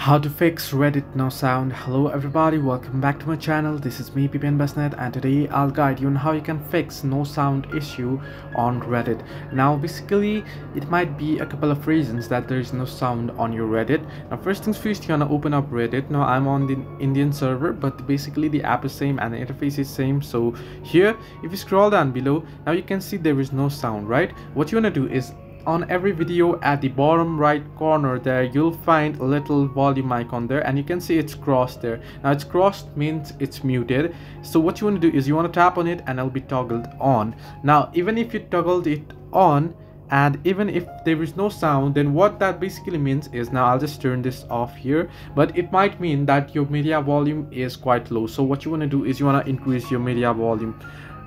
How to fix Reddit no sound. Hello everybody, welcome back to my channel. This is me PPN Basnet, and today I'll guide you on how you can fix no sound issue on Reddit. Now basically it might be a couple of reasons that there is no sound on your Reddit. Now first things first, you wanna open up Reddit. Now I'm on the Indian server, but basically the app is same and the interface is same. So here if you scroll down below, now you can see there is no sound, right? What you wanna do is on every video at the bottom right corner there you'll find a little volume icon there, and you can see it's crossed there. Now it's crossed means it's muted, so what you want to do is you want to tap on it and it'll be toggled on. Now even if you toggled it on and even if there is no sound, then what that basically means is, now I'll just turn this off here, but it might mean that your media volume is quite low. So what you want to do is you want to increase your media volume.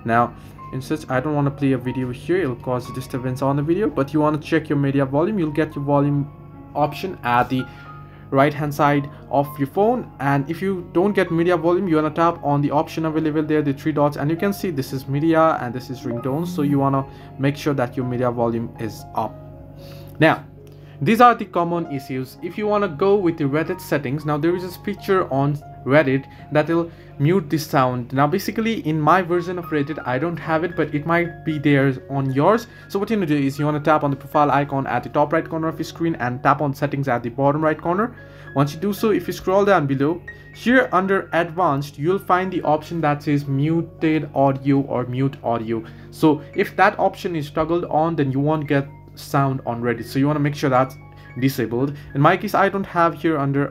Now instead, I don't want to play a video here, it'll cause disturbance on the video, but you want to check your media volume. You'll get your volume option at the right hand side of your phone, and if you don't get media volume, you want to tap on the option available there, the three dots, and you can see this is media and this is ringtones. So you want to make sure that your media volume is up. Now these are the common issues. If you want to go with the Reddit settings, now there is a feature on Reddit that will mute the sound. Now basically in my version of Reddit I don't have it, but it might be there on yours. So what you want to do is you want to tap on the profile icon at the top right corner of your screen and tap on settings at the bottom right corner. Once you do so, if you scroll down below here under advanced, you'll find the option that says muted audio or mute audio. So if that option is toggled on, then you won't get sound on Reddit, so you want to make sure that's disabled. In my case I don't have here under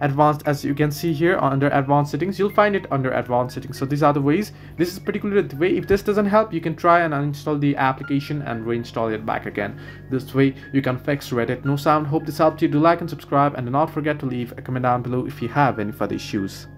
advanced. As you can see here under advanced settings, you'll find it under advanced settings. So these are the ways. This is particularly the way. If this doesn't help, you can try and uninstall the application and reinstall it back again. This way you can fix Reddit no sound. Hope this helped you. Do like and subscribe, and do not forget to leave a comment down below if you have any further issues.